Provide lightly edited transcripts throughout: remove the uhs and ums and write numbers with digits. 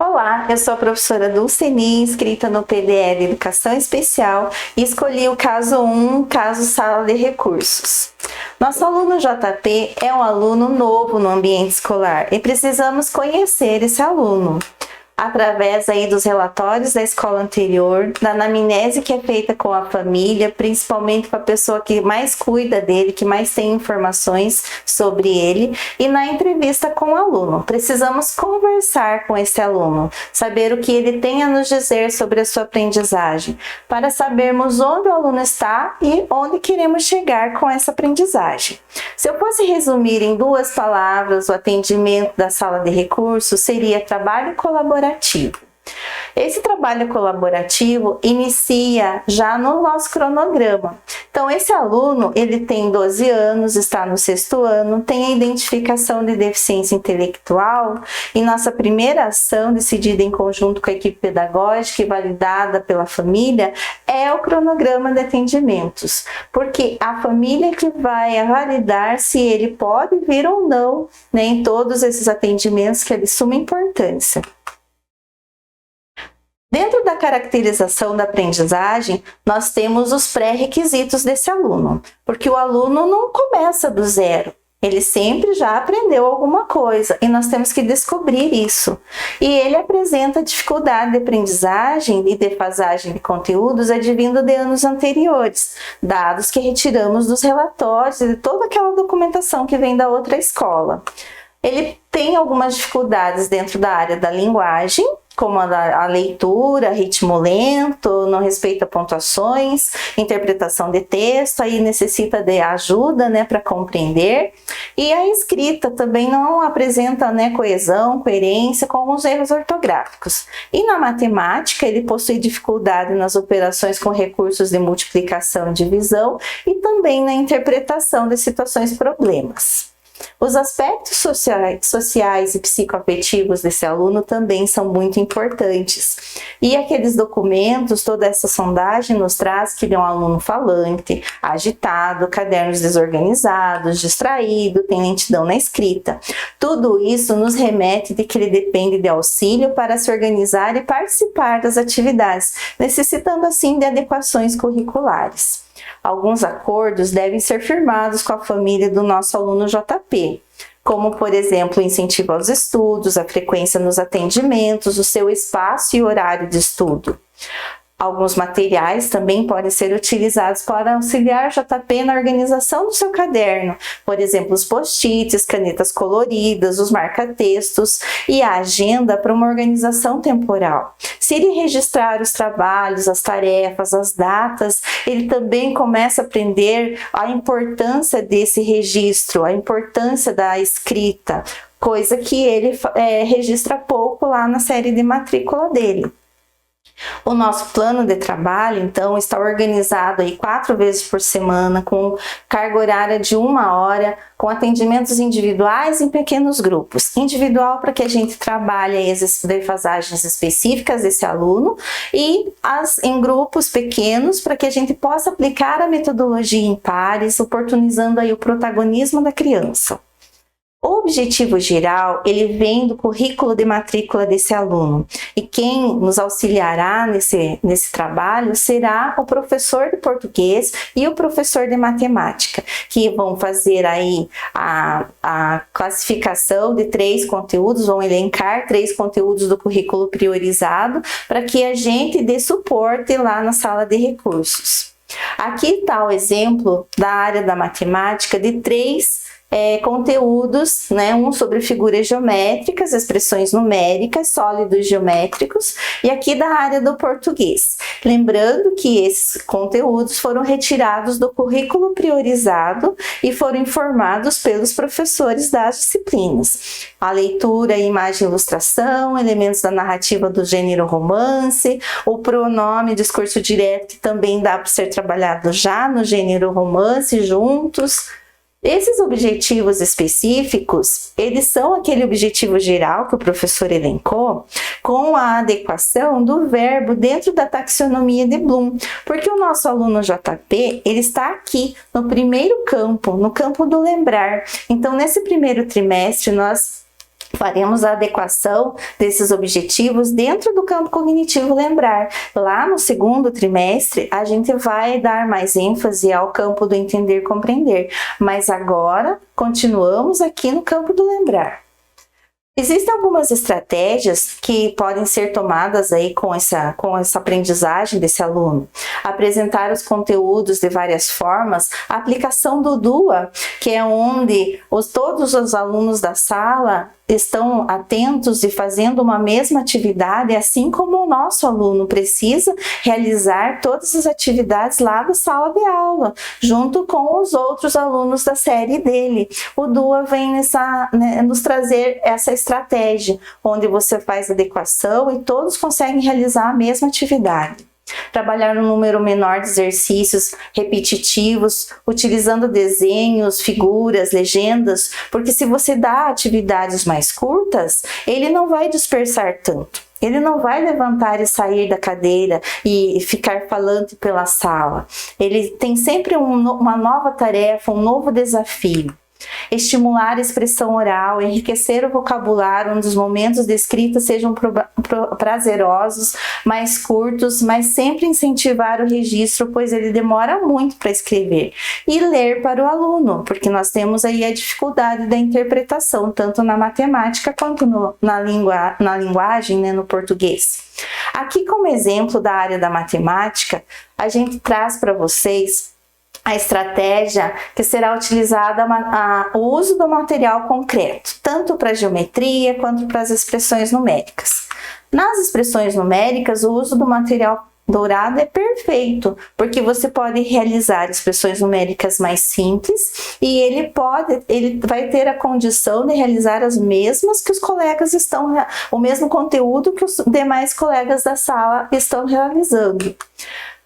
Olá, eu sou a professora Dulceni, inscrita no PDL Educação Especial e escolhi o caso 1, caso Sala de Recursos. Nosso aluno JP é um aluno novo no ambiente escolar e precisamos conhecer esse aluno através dos relatórios da escola anterior, da anamnese que é feita com a família, principalmente com a pessoa que mais cuida dele, que mais tem informações sobre ele, e na entrevista com o aluno. Precisamos conversar com esse aluno, saber o que ele tem a nos dizer sobre a sua aprendizagem, para sabermos onde o aluno está e onde queremos chegar com essa aprendizagem. Se eu fosse resumir em 2 palavras o atendimento da sala de recursos, seria trabalho colaborativo. Esse trabalho colaborativo inicia já no nosso cronograma. Então, esse aluno, ele tem 12 anos, está no 6º ano, tem a identificação de deficiência intelectual e nossa primeira ação, decidida em conjunto com a equipe pedagógica e validada pela família, é o cronograma de atendimentos, porque a família que vai validar se ele pode vir ou não, em todos esses atendimentos que é de suma importância. Dentro da caracterização da aprendizagem, nós temos os pré-requisitos desse aluno, porque o aluno não começa do zero, ele sempre já aprendeu alguma coisa e nós temos que descobrir isso. E ele apresenta dificuldade de aprendizagem e defasagem de conteúdos advindo de anos anteriores, dados que retiramos dos relatórios e de toda aquela documentação que vem da outra escola. Ele tem algumas dificuldades dentro da área da linguagem, como a leitura, ritmo lento, não respeita pontuações, interpretação de texto, aí necessita de ajuda, para compreender. E a escrita também não apresenta, coesão, coerência, com alguns erros ortográficos. E na matemática, ele possui dificuldade nas operações com recursos de multiplicação e divisão e também na interpretação de situações problemas. Os aspectos sociais e psicoafetivos desse aluno também são muito importantes. E aqueles documentos, toda essa sondagem nos traz que ele é um aluno falante, agitado, cadernos desorganizados, distraído, tem lentidão na escrita. Tudo isso nos remete de que ele depende de auxílio para se organizar e participar das atividades, necessitando assim de adequações curriculares. Alguns acordos devem ser firmados com a família do nosso aluno JP, como, por exemplo, o incentivo aos estudos, a frequência nos atendimentos, o seu espaço e horário de estudo. Alguns materiais também podem ser utilizados para auxiliar JP na organização do seu caderno, por exemplo, os post-its, canetas coloridas, os marca-textos e a agenda para uma organização temporal. Se ele registrar os trabalhos, as tarefas, as datas, ele também começa a aprender a importância desse registro, a importância da escrita, coisa que ele registra pouco lá na série de matrícula dele. O nosso plano de trabalho, então, está organizado 4 vezes por semana, com carga horária de 1 hora, com atendimentos individuais em pequenos grupos. Individual para que a gente trabalhe as defasagens específicas desse aluno e em grupos pequenos para que a gente possa aplicar a metodologia em pares, oportunizando o protagonismo da criança. O objetivo geral, ele vem do currículo de matrícula desse aluno e quem nos auxiliará nesse trabalho será o professor de português e o professor de matemática, que vão fazer a classificação de 3 conteúdos, vão elencar 3 conteúdos do currículo priorizado para que a gente dê suporte lá na sala de recursos. Aqui está o exemplo da área da matemática de 3 conteúdos, um sobre figuras geométricas, expressões numéricas, sólidos geométricos, e aqui da área do português. Lembrando que esses conteúdos foram retirados do currículo priorizado e foram informados pelos professores das disciplinas. A leitura, imagem e ilustração, elementos da narrativa do gênero romance, o pronome discurso direto, que também dá para ser trabalhado já no gênero romance juntos. Esses objetivos específicos, eles são aquele objetivo geral que o professor elencou com a adequação do verbo dentro da taxonomia de Bloom, porque o nosso aluno JP, ele está aqui no primeiro campo, no campo do lembrar. Então, nesse primeiro trimestre, nós faremos a adequação desses objetivos dentro do campo cognitivo lembrar. Lá no segundo trimestre, a gente vai dar mais ênfase ao campo do entender e compreender, mas agora continuamos aqui no campo do lembrar. Existem algumas estratégias que podem ser tomadas aí com essa aprendizagem desse aluno. Apresentar os conteúdos de várias formas, a aplicação do DUA, que é onde todos os alunos da sala estão atentos e fazendo uma mesma atividade, assim como o nosso aluno precisa realizar todas as atividades lá da sala de aula, junto com os outros alunos da série dele. O DUA vem nos trazer essa estratégia, onde você faz adequação e todos conseguem realizar a mesma atividade. Trabalhar um número menor de exercícios repetitivos, utilizando desenhos, figuras, legendas, porque se você dá atividades mais curtas, ele não vai dispersar tanto. Ele não vai levantar e sair da cadeira e ficar falando pela sala. Ele tem sempre uma nova tarefa, um novo desafio. Estimular a expressão oral, enriquecer o vocabulário, onde os momentos de escrita sejam prazerosos, mais curtos, mas sempre incentivar o registro, pois ele demora muito para escrever. E ler para o aluno, porque nós temos aí a dificuldade da interpretação, tanto na matemática quanto na linguagem, né, no português. Aqui, como exemplo da área da matemática, a gente traz para vocês a estratégia que será utilizada o uso do material concreto, tanto para a geometria quanto para as expressões numéricas. Nas expressões numéricas, o uso do material dourado é perfeito, porque você pode realizar expressões numéricas mais simples e ele vai ter a condição de realizar as mesmas que os colegas o mesmo conteúdo que os demais colegas da sala estão realizando.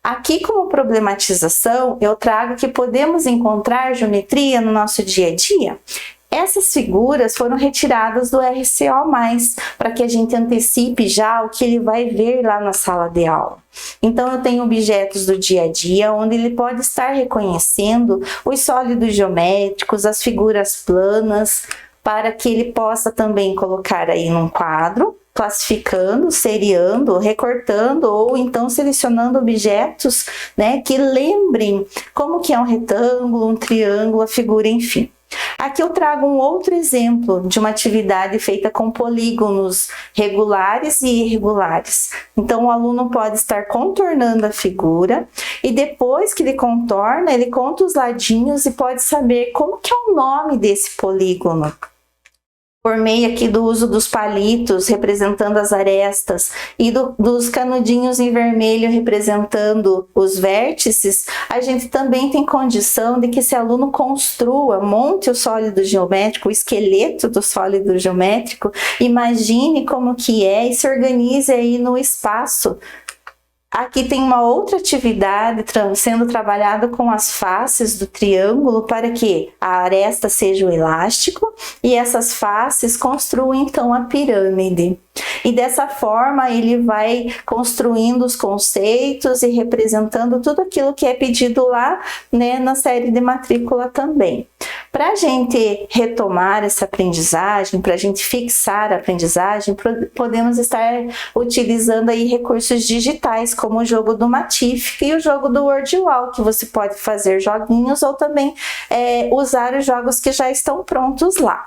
Aqui, como problematização, eu trago que podemos encontrar geometria no nosso dia a dia. Essas figuras foram retiradas do RCO+, para que a gente antecipe já o que ele vai ver lá na sala de aula. Então, eu tenho objetos do dia a dia, onde ele pode estar reconhecendo os sólidos geométricos, as figuras planas, para que ele possa também colocar aí num quadro, classificando, seriando, recortando ou então selecionando objetos, né, que lembrem como que é um retângulo, um triângulo, a figura, enfim. Aqui eu trago um outro exemplo de uma atividade feita com polígonos regulares e irregulares. Então o aluno pode estar contornando a figura e depois que ele contorna, ele conta os ladinhos e pode saber como que é o nome desse polígono. Por meio aqui do uso dos palitos representando as arestas e dos canudinhos em vermelho representando os vértices, a gente também tem condição de que esse aluno construa, monte o sólido geométrico, o esqueleto do sólido geométrico, imagine como que é e se organize aí no espaço. Aqui tem uma outra atividade sendo trabalhada com as faces do triângulo para que a aresta seja o elástico e essas faces construam então a pirâmide. E dessa forma ele vai construindo os conceitos e representando tudo aquilo que é pedido lá, né, na série de matrícula também. Para a gente retomar essa aprendizagem, para a gente fixar a aprendizagem, podemos estar utilizando aí recursos digitais, como o jogo do Matific e o jogo do WordWall, que você pode fazer joguinhos ou também usar os jogos que já estão prontos lá.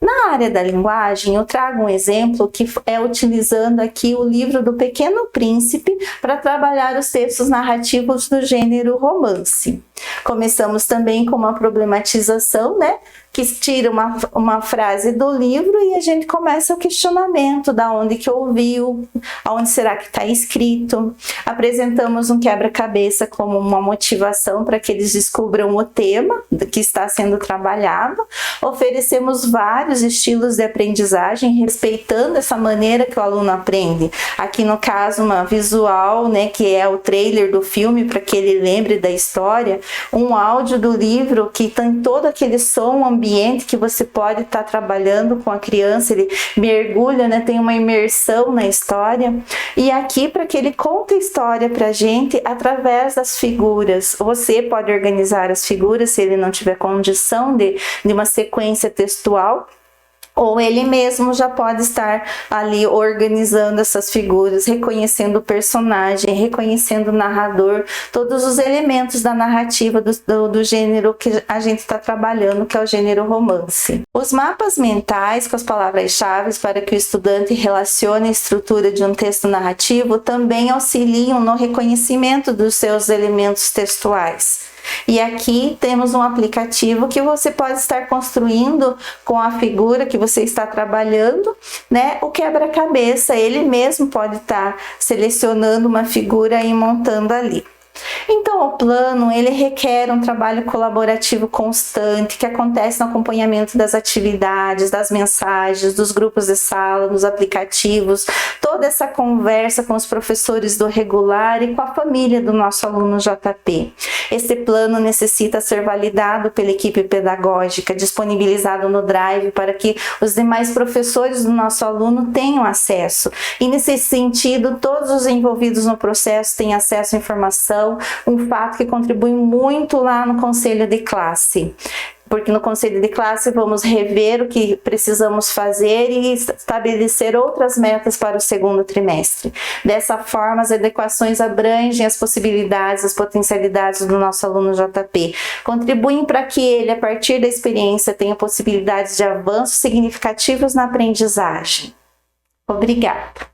Na área da linguagem, eu trago um exemplo que é utilizando aqui o livro do Pequeno Príncipe para trabalhar os textos narrativos do gênero romance. Começamos também com uma problematização, né? Que tira uma frase do livro e a gente começa o questionamento da onde que ouviu, aonde será que está escrito. Apresentamos um quebra-cabeça como uma motivação para que eles descubram o tema que está sendo trabalhado. Oferecemos vários estilos de aprendizagem, respeitando essa maneira que o aluno aprende. Aqui no caso, uma visual, né, que é o trailer do filme para que ele lembre da história, um áudio do livro que tem todo aquele som ambiente que você pode estar trabalhando com a criança, ele mergulha, né, tem uma imersão na história, e aqui para que ele conte a história para a gente através das figuras. Você pode organizar as figuras se ele não tiver condição de uma sequência textual, ou ele mesmo já pode estar ali organizando essas figuras, reconhecendo o personagem, reconhecendo o narrador, todos os elementos da narrativa do gênero que a gente está trabalhando, que é o gênero romance. Os mapas mentais com as palavras-chave para que o estudante relacione a estrutura de um texto narrativo também auxiliam no reconhecimento dos seus elementos textuais. E aqui temos um aplicativo que você pode estar construindo com a figura que você está trabalhando, né? O quebra-cabeça, ele mesmo pode estar selecionando uma figura e montando ali. Então, o plano, ele requer um trabalho colaborativo constante, que acontece no acompanhamento das atividades, das mensagens, dos grupos de sala, dos aplicativos, toda essa conversa com os professores do regular e com a família do nosso aluno JP. Esse plano necessita ser validado pela equipe pedagógica, disponibilizado no Drive para que os demais professores do nosso aluno tenham acesso. E nesse sentido, todos os envolvidos no processo têm acesso à informação, um fato que contribui muito lá no conselho de classe. Porque no conselho de classe vamos rever o que precisamos fazer e estabelecer outras metas para o segundo trimestre. Dessa forma, as adequações abrangem as possibilidades, as potencialidades do nosso aluno JP, contribuem para que ele, a partir da experiência, tenha possibilidades de avanços significativos na aprendizagem. Obrigada!